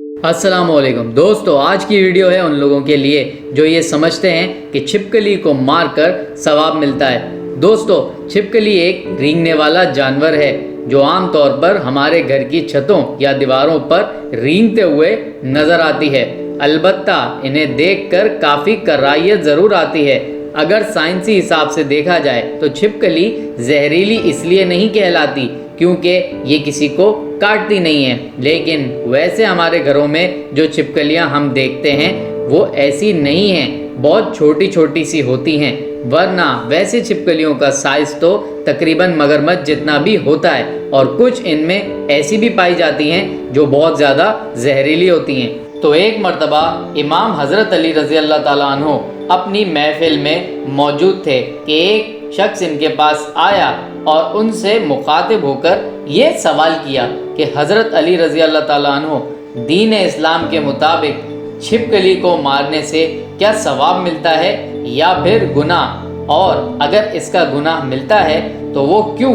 अस्सलाम वालेकुम दोस्तों, आज की वीडियो है उन लोगों के लिए जो ये समझते हैं कि छिपकली को मारकर सवाब मिलता है। दोस्तों, छिपकली एक रेंगने वाला जानवर है जो आम तौर पर हमारे घर की छतों या दीवारों पर रेंगते हुए नजर आती है। अलबत्ता इन्हें देखकर काफ़ी कराहियत ज़रूर आती है। अगर साइंसी हिसाब से देखा जाए तो छिपकली जहरीली इसलिए नहीं कहलाती क्योंकि ये किसी को काटती नहीं है, लेकिन वैसे हमारे घरों में जो छिपकलियां हम देखते हैं वो ऐसी नहीं हैं, बहुत छोटी छोटी सी होती हैं। वरना वैसे छिपकलियों का साइज तो तकरीबन मगरमच्छ जितना भी होता है, और कुछ इनमें ऐसी भी पाई जाती हैं जो बहुत ज़्यादा जहरीली होती हैं। तो एक मर्तबा इमाम हज़रत अली रज़ी अल्लाह ताला अन्हो अपनी महफिल में मौजूद थे कि एक शख्स इनके पास आया और उनसे मुखातिब होकर ये सवाल किया कि हज़रत अली रज़ी अल्लाह ताला अन्हो, दीन इस्लाम के मुताबिक छिपकली को मारने से क्या सवाब मिलता है या फिर गुनाह, और अगर इसका गुनाह मिलता है तो वो क्यों?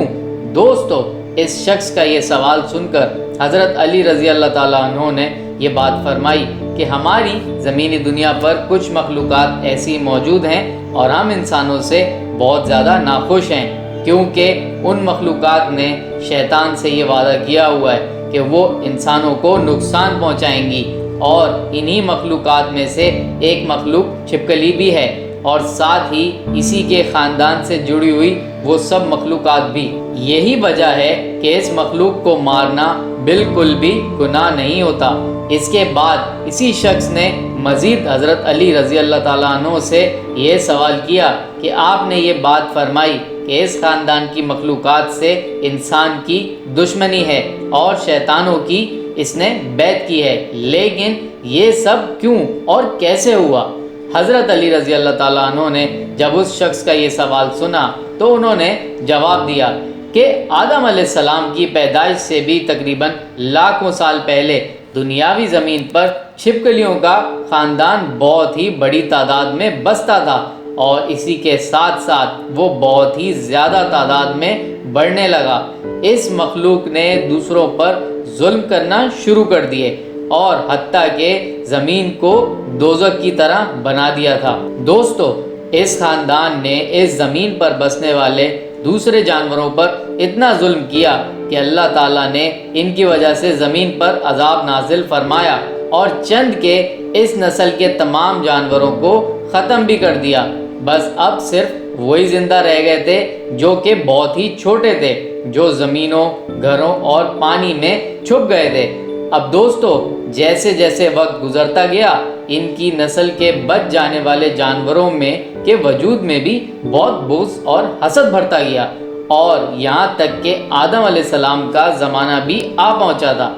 दोस्तों, इस शख्स का ये सवाल सुनकर हज़रत अली रज़ी अल्लाह ताला अन्हो ने ये बात फरमाई कि हमारी ज़मीनी दुनिया पर कुछ मखलूक़ात ऐसी मौजूद हैं और हम इंसानों से बहुत ज़्यादा नाखुश हैं, क्योंकि उन मखलूक़ात ने शैतान से ये वादा किया हुआ है कि वो इंसानों को नुकसान पहुंचाएंगी, और इन्हीं मखलूक़ात में से एक मखलूक छिपकली भी है, और साथ ही इसी के ख़ानदान से जुड़ी हुई वो सब मखलूक़ात भी। यही वजह है कि इस मखलूक को मारना बिल्कुल भी गुनाह नहीं होता। इसके बाद इसी शख्स ने मज़ीद हज़रत अली रज़ी अल्लाह ताला अन्हो से ये सवाल किया कि आपने ये बात फरमाई कि इस ख़ानदान की मखलूक़ात से इंसान की दुश्मनी है और शैतानों की इसने बैत की है, लेकिन ये सब क्यों और कैसे हुआ? हज़रत अली रज़ी अल्लाह ताला अन्हो ने जब उस शख्स का ये सवाल सुना तो उन्होंने जवाब दिया कि आदम अलैहिस्सलाम की पैदाइश से भी तकरीबन लाखों साल पहले दुनियावी ज़मीन पर छिपकलियों का ख़ानदान बहुत ही बड़ी तादाद में बसता था, और इसी के साथ साथ वो बहुत ही ज़्यादा तादाद में बढ़ने लगा। इस मखलूक ने दूसरों पर जुल्म करना शुरू कर दिए और हत्ता के ज़मीन को दोज़ख की तरह बना दिया था। दोस्तों, इस ख़ानदान ने इस ज़मीन पर बसने वाले दूसरे जानवरों पर इतना जुल्म किया कि अल्लाह ताला ने इनकी वजह से ज़मीन पर अजाब नाजिल फरमाया और चंद के इस नस्ल के तमाम जानवरों को ख़त्म भी कर दिया। बस अब सिर्फ वही ज़िंदा रह गए थे जो कि बहुत ही छोटे थे, जो ज़मीनों, घरों और पानी में छुप गए थे। अब दोस्तों, जैसे जैसे वक्त गुजरता गया, इनकी नस्ल के बच जाने वाले जानवरों में के वजूद में भी बहुत बुग़्ज़ और हसद बढ़ता गया, और यहाँ तक कि आदम अलैहिस्सलाम का ज़माना भी आ पहुँचा था।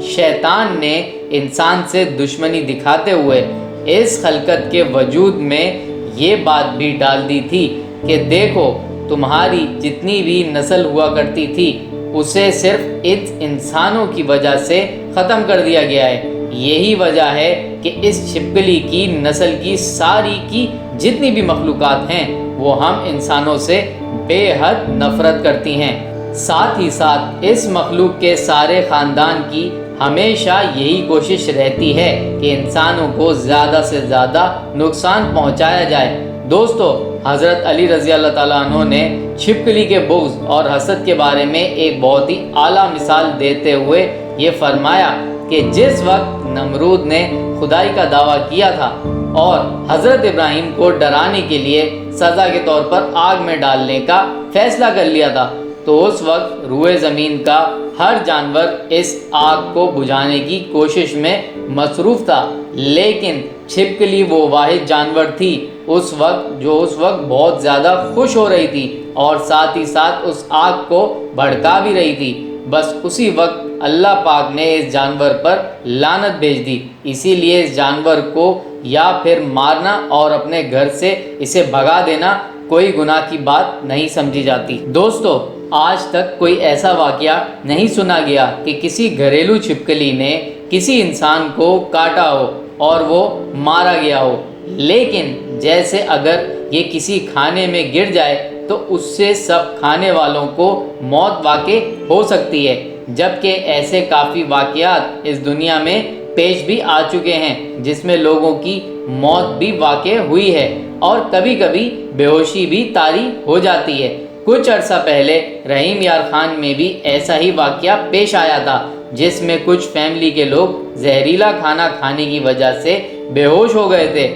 शैतान ने इंसान से दुश्मनी दिखाते हुए इस खलकत के वजूद में ये बात भी डाल दी थी कि देखो, तुम्हारी जितनी भी नस्ल हुआ करती थी उसे सिर्फ इस इंसानों की वजह से ख़त्म कर दिया गया है। यही वजह है कि इस छिपकली की नस्ल की सारी की जितनी भी मखलूक़ात हैं वो हम इंसानों से बेहद नफ़रत करती हैं। साथ ही साथ इस मखलूक के सारे ख़ानदान की हमेशा यही कोशिश रहती है कि इंसानों को ज़्यादा से ज़्यादा नुकसान पहुंचाया जाए। दोस्तों, हज़रत अली रज़ी अल्लाह ताला अन्हो ने छिपकली के बुग़्ज़ और हसद के बारे में एक बहुत ही आला मिसाल देते हुए ये फरमाया कि जिस वक्त नमरूद ने खुदाई का दावा किया था और हज़रत इब्राहीम को डराने के लिए सज़ा के तौर पर आग में डालने का फ़ैसला कर लिया था, तो उस वक्त रूए ज़मीन का हर जानवर इस आग को बुझाने की कोशिश में मसरूफ़ था, लेकिन छिपकली वो वाहिद जानवर थी उस वक्त बहुत ज़्यादा खुश हो रही थी और साथ ही साथ उस आग को भड़का भी रही थी। बस उसी वक्त अल्लाह पाक ने इस जानवर पर लानत भेज दी। इसीलिए इस जानवर को या फिर मारना और अपने घर से इसे भगा देना कोई गुनाह की बात नहीं समझी जाती। दोस्तों, आज तक कोई ऐसा वाक़या नहीं सुना गया कि किसी घरेलू छिपकली ने किसी इंसान को काटा हो और वो मारा गया हो, लेकिन जैसे अगर ये किसी खाने में गिर जाए तो उससे सब खाने वालों को मौत वाक़ई हो सकती है, जबकि ऐसे काफ़ी वाक़यात इस दुनिया में پیش بھی آ چکے ہیں جس میں لوگوں کی موت بھی واقع ہوئی ہے اور کبھی کبھی بے ہوشی بھی طاری ہو جاتی ہے۔ کچھ عرصہ پہلے رحیم یار خان میں بھی ایسا ہی واقعہ پیش آیا تھا جس میں کچھ فیملی کے لوگ زہریلا کھانا کھانے کی وجہ سے بے ہوش ہو گئے تھے۔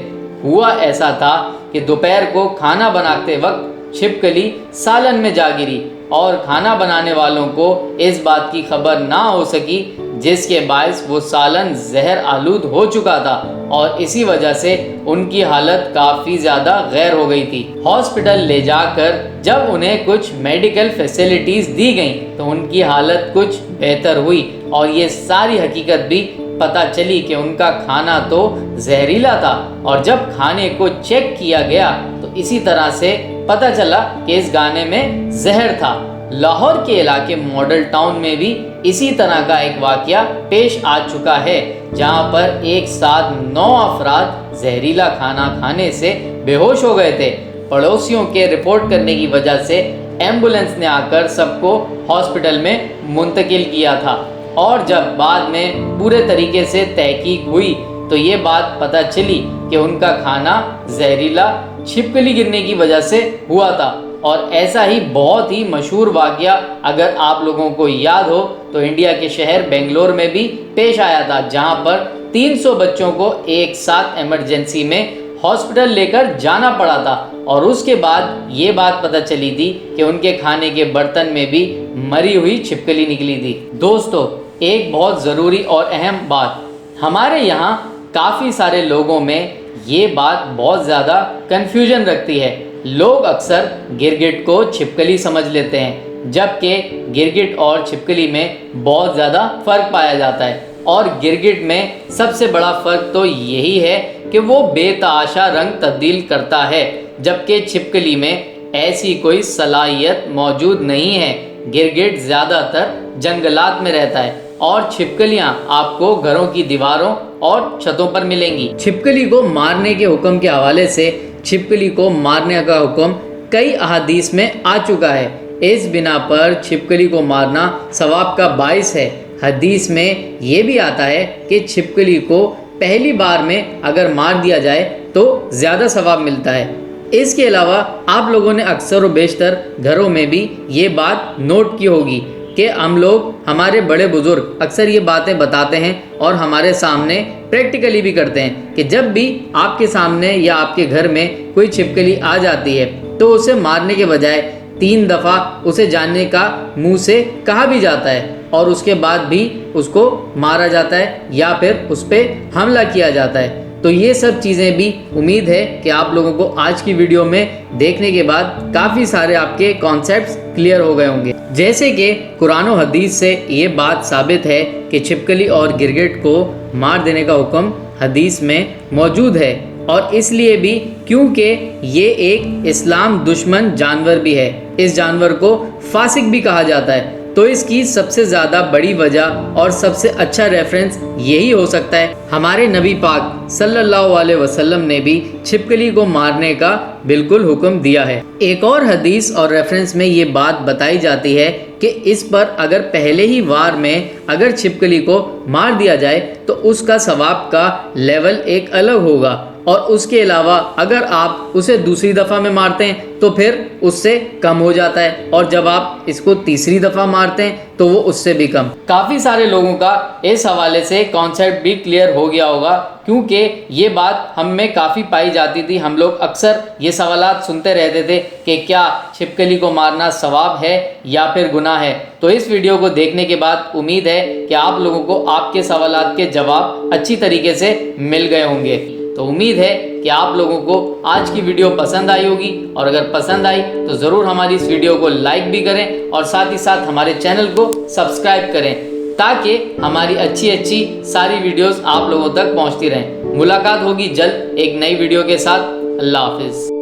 ہوا ایسا تھا کہ دوپہر کو کھانا بناتے وقت چھپکلی سالن میں جا گری اور کھانا بنانے والوں کو اس بات کی خبر نہ ہو سکی، جس کے باعث وہ سالن زہر آلود ہو چکا تھا اور اسی وجہ سے ان کی حالت کافی زیادہ غیر ہو گئی تھی۔ ہاسپٹل لے جا کر جب انہیں کچھ میڈیکل فیسلٹیز دی گئیں تو ان کی حالت کچھ بہتر ہوئی اور یہ ساری حقیقت بھی پتہ چلی کہ ان کا کھانا تو زہریلا تھا، اور جب کھانے کو چیک کیا گیا تو اسی طرح سے پتہ چلا کہ اس کھانے میں زہر تھا۔ لاہور کے علاقے ماڈل ٹاؤن میں بھی اسی طرح کا ایک واقعہ پیش آ چکا ہے، جہاں پر ایک ساتھ 9 افراد زہریلا کھانا کھانے سے بے ہوش ہو گئے تھے۔ پڑوسیوں کے رپورٹ کرنے کی وجہ سے ایمبولنس نے آ کر سب کو ہاسپٹل میں منتقل کیا تھا، اور جب بعد میں پورے طریقے سے تحقیق ہوئی تو یہ بات پتہ چلی کہ ان کا کھانا زہریلا چھپکلی گرنے کی وجہ سے ہوا تھا۔ اور ایسا ہی بہت ہی مشہور واقعہ اگر آپ لوگوں کو یاد ہو تو انڈیا کے شہر بنگلور میں بھی پیش آیا تھا، جہاں پر 300 بچوں کو ایک ساتھ ایمرجنسی میں ہاسپٹل لے کر جانا پڑا تھا، اور اس کے بعد یہ بات پتہ چلی تھی کہ ان کے کھانے کے برتن میں بھی مری ہوئی چھپکلی نکلی تھی۔ دوستو، ایک بہت ضروری اور اہم بات، ہمارے یہاں کافی سارے لوگوں میں یہ بات بہت زیادہ کنفیوژن رکھتی ہے۔ لوگ اکثر گرگٹ کو چھپکلی سمجھ لیتے ہیں، جبکہ گرگٹ اور چھپکلی میں بہت زیادہ فرق پایا جاتا ہے، اور گرگٹ میں سب سے بڑا فرق تو یہی ہے کہ وہ بے تحاشا رنگ تبدیل کرتا ہے، جبکہ چھپکلی میں ایسی کوئی صلاحیت موجود نہیں ہے۔ گرگٹ زیادہ تر جنگلات میں رہتا ہے اور چھپکلیاں آپ کو گھروں کی دیواروں اور چھتوں پر ملیں گی۔ چھپکلی کو مارنے کے حکم کے حوالے سے چھپکلی کو مارنے کا حکم کئی احادیث میں آ چکا ہے۔ اس بنا پر چھپکلی کو مارنا ثواب کا باعث ہے۔ حدیث میں یہ بھی آتا ہے کہ چھپکلی کو پہلی بار میں اگر مار دیا جائے تو زیادہ ثواب ملتا ہے۔ اس کے علاوہ آپ لوگوں نے اکثر و بیشتر گھروں میں بھی یہ بات نوٹ کی ہوگی کہ ہم لوگ، ہمارے بڑے بزرگ اکثر یہ باتیں بتاتے ہیں اور ہمارے سامنے پریکٹیکلی بھی کرتے ہیں کہ جب بھی آپ کے سامنے یا آپ کے گھر میں کوئی چھپکلی آ جاتی ہے تو اسے مارنے کے بجائے 3 دفعہ اسے جانے کا منہ سے کہا بھی جاتا ہے، اور اس کے بعد بھی اس کو مارا جاتا ہے یا پھر اس پہ حملہ کیا جاتا ہے۔ تو یہ سب چیزیں بھی امید ہے کہ آپ لوگوں کو آج کی ویڈیو میں دیکھنے کے بعد کافی سارے آپ کے کانسیپٹس کلیئر ہو گئے ہوں گے، جیسے کہ قرآن و حدیث سے یہ بات ثابت ہے کہ چھپکلی اور گرگٹ کو مار دینے کا حکم حدیث میں موجود ہے، اور اس لیے بھی کیونکہ یہ ایک اسلام دشمن جانور بھی ہے۔ اس جانور کو فاسق بھی کہا جاتا ہے، تو اس کی سب سے زیادہ بڑی وجہ اور سب سے اچھا ریفرنس یہی ہو سکتا ہے، ہمارے نبی پاک صلی اللہ علیہ وسلم نے بھی چھپکلی کو مارنے کا بالکل حکم دیا ہے۔ ایک اور حدیث اور ریفرنس میں یہ بات بتائی جاتی ہے کہ اس پر اگر پہلے ہی وار میں اگر چھپکلی کو مار دیا جائے تو اس کا ثواب کا لیول ایک الگ ہوگا، اور اس کے علاوہ اگر آپ اسے دوسری دفعہ میں مارتے ہیں تو پھر اس سے کم ہو جاتا ہے، اور جب آپ اس کو تیسری دفعہ مارتے ہیں تو وہ اس سے بھی کم۔ کافی سارے لوگوں کا اس حوالے سے کانسیپٹ بھی کلیئر ہو گیا ہوگا، کیونکہ یہ بات ہم میں کافی پائی جاتی تھی۔ ہم لوگ اکثر یہ سوالات سنتے رہتے تھے کہ کیا چھپکلی کو مارنا ثواب ہے یا پھر گناہ ہے۔ تو اس ویڈیو کو دیکھنے کے بعد امید ہے کہ آپ لوگوں کو آپ کے سوالات کے جواب اچھی طریقے سے مل گئے ہوں گے۔ تو امید ہے کہ آپ لوگوں کو آج کی ویڈیو پسند آئی ہوگی، اور اگر پسند آئی تو ضرور ہماری اس ویڈیو کو لائک بھی کریں اور ساتھ ہی ساتھ ہمارے چینل کو سبسکرائب کریں، تاکہ ہماری اچھی ساری ویڈیوز آپ لوگوں تک پہنچتی رہیں۔ ملاقات ہوگی جلد ایک نئی ویڈیو کے ساتھ۔ اللہ حافظ۔